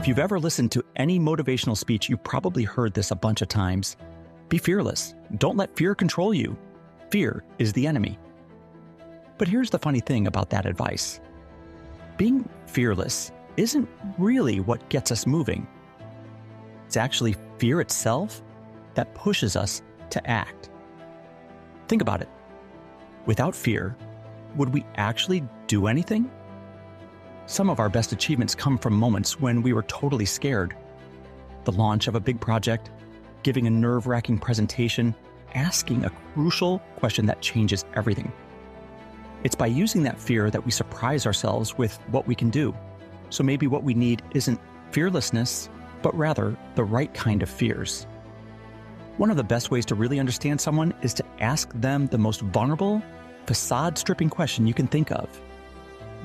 If you've ever listened to any motivational speech, you've probably heard this a bunch of times. Be fearless. Don't let fear control you. Fear is the enemy. But here's the funny thing about that advice. Being fearless isn't really what gets us moving. It's actually fear itself that pushes us to act. Think about it. Without fear, would we actually do anything? Some of our best achievements come from moments when we were totally scared. The launch of a big project, giving a nerve-wracking presentation, asking a crucial question that changes everything. It's by using that fear that we surprise ourselves with what we can do. So maybe what we need isn't fearlessness, but rather the right kind of fears. One of the best ways to really understand someone is to ask them the most vulnerable, facade-stripping question you can think of.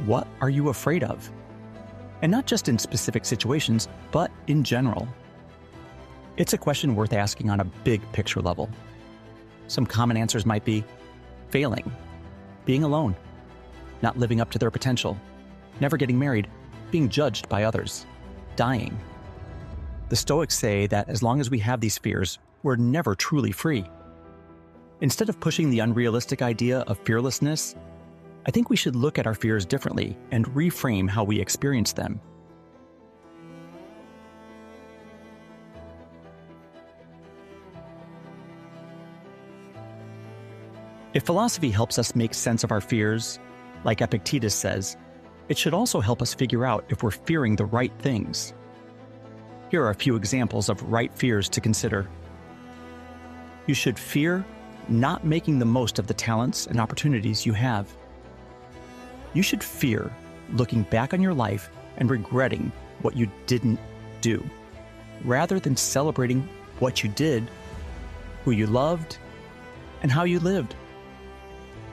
What are you afraid of? And not just in specific situations, but in general. It's a question worth asking on a big picture level. Some common answers might be failing, being alone, not living up to their potential, never getting married, being judged by others, dying. The Stoics say that as long as we have these fears, we're never truly free. Instead of pushing the unrealistic idea of fearlessness, I think we should look at our fears differently and reframe how we experience them. If philosophy helps us make sense of our fears, like Epictetus says, it should also help us figure out if we're fearing the right things. Here are a few examples of right fears to consider. You should fear not making the most of the talents and opportunities you have. You should fear looking back on your life and regretting what you didn't do, rather than celebrating what you did, who you loved, and how you lived.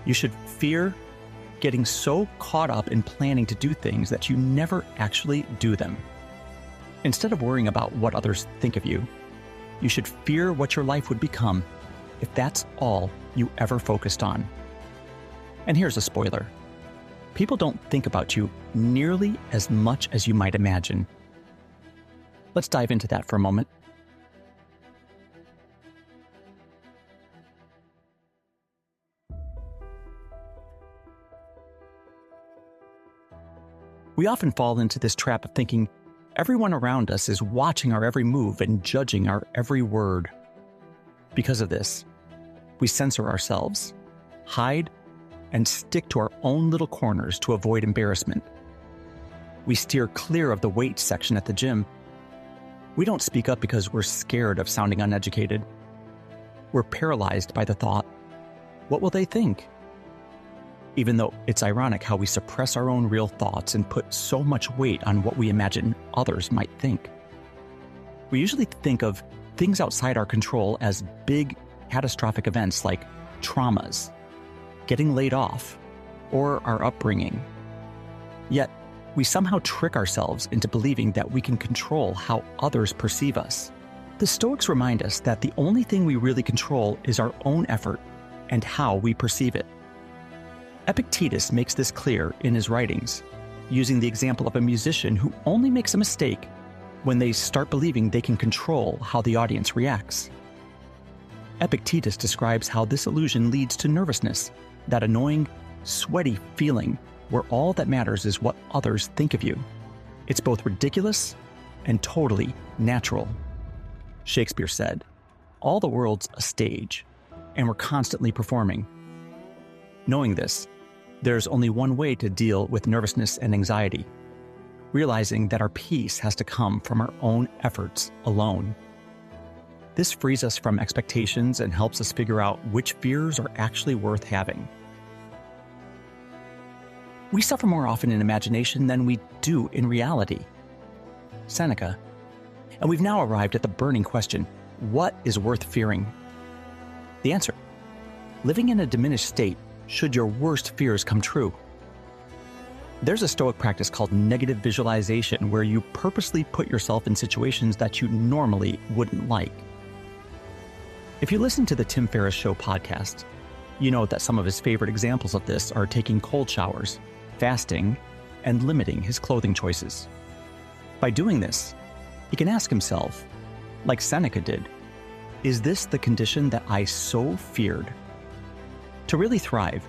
You should fear getting so caught up in planning to do things that you never actually do them. Instead of worrying about what others think of you, you should fear what your life would become if that's all you ever focused on. And here's a spoiler. People don't think about you nearly as much as you might imagine. Let's dive into that for a moment. We often fall into this trap of thinking everyone around us is watching our every move and judging our every word. Because of this, we censor ourselves, hide, and stick to our own little corners to avoid embarrassment. We steer clear of the weight section at the gym. We don't speak up because we're scared of sounding uneducated. We're paralyzed by the thought, what will they think? Even though it's ironic how we suppress our own real thoughts and put so much weight on what we imagine others might think. We usually think of things outside our control as big, catastrophic events like traumas, getting laid off, or our upbringing. Yet, we somehow trick ourselves into believing that we can control how others perceive us. The Stoics remind us that the only thing we really control is our own effort and how we perceive it. Epictetus makes this clear in his writings, using the example of a musician who only makes a mistake when they start believing they can control how the audience reacts. Epictetus describes how this illusion leads to nervousness, that annoying, sweaty feeling where all that matters is what others think of you. It's both ridiculous and totally natural. Shakespeare said, "All the world's a stage, and we're constantly performing." Knowing this, there's only one way to deal with nervousness and anxiety, realizing that our peace has to come from our own efforts alone. This frees us from expectations and helps us figure out which fears are actually worth having. We suffer more often in imagination than we do in reality. Seneca. And we've now arrived at the burning question, what is worth fearing? The answer, living in a diminished state should your worst fears come true. There's a Stoic practice called negative visualization where you purposely put yourself in situations that you normally wouldn't like. If you listen to the Tim Ferriss Show podcast, you know that some of his favorite examples of this are taking cold showers, fasting, and limiting his clothing choices. By doing this, he can ask himself, like Seneca did, is this the condition that I so feared? To really thrive,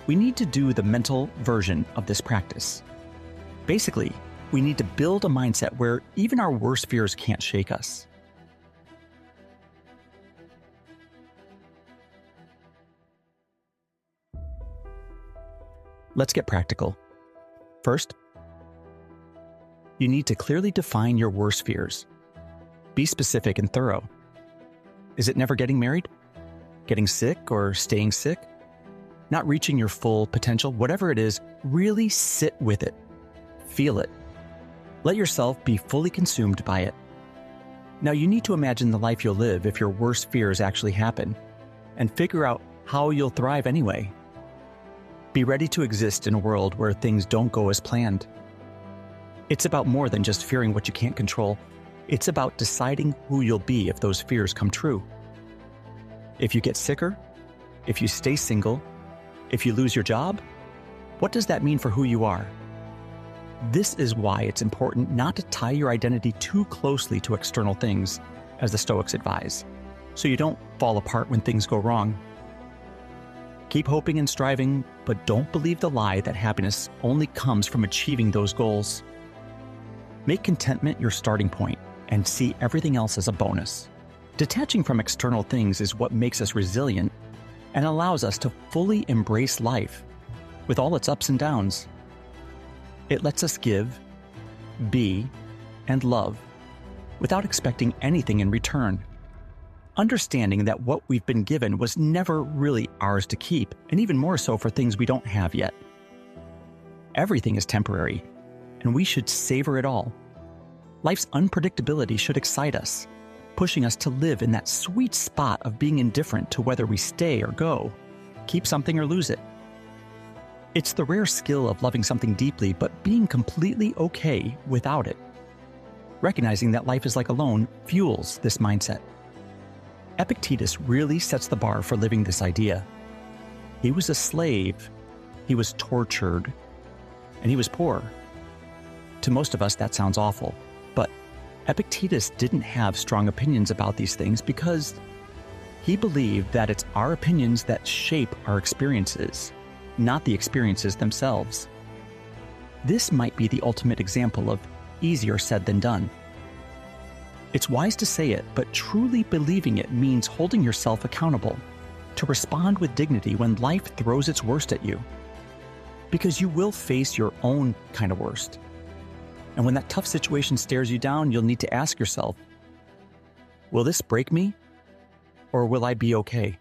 we need to do the mental version of this practice. Basically, we need to build a mindset where even our worst fears can't shake us. Let's get practical. First, you need to clearly define your worst fears. Be specific and thorough. Is it never getting married? Getting sick or staying sick? Not reaching your full potential? Whatever it is, really sit with it. Feel it. Let yourself be fully consumed by it. Now you need to imagine the life you'll live if your worst fears actually happen, and figure out how you'll thrive anyway. Be ready to exist in a world where things don't go as planned. It's about more than just fearing what you can't control. It's about deciding who you'll be if those fears come true. If you get sicker, if you stay single, if you lose your job, what does that mean for who you are? This is why it's important not to tie your identity too closely to external things, as the Stoics advise, so you don't fall apart when things go wrong. Keep hoping and striving, but don't believe the lie that happiness only comes from achieving those goals. Make contentment your starting point and see everything else as a bonus. Detaching from external things is what makes us resilient and allows us to fully embrace life with all its ups and downs. It lets us give, be, and love without expecting anything in return. Understanding that what we've been given was never really ours to keep, and even more so for things we don't have yet. Everything is temporary, and we should savor it all. Life's unpredictability should excite us, pushing us to live in that sweet spot of being indifferent to whether we stay or go, keep something or lose it. It's the rare skill of loving something deeply, but being completely okay without it. Recognizing that life is like a loan fuels this mindset. Epictetus really sets the bar for living this idea. He was a slave, he was tortured, and he was poor. To most of us, that sounds awful, but Epictetus didn't have strong opinions about these things because he believed that it's our opinions that shape our experiences, not the experiences themselves. This might be the ultimate example of easier said than done. It's wise to say it, but truly believing it means holding yourself accountable, to respond with dignity when life throws its worst at you. Because you will face your own kind of worst. And when that tough situation stares you down, you'll need to ask yourself, will this break me? Or will I be okay?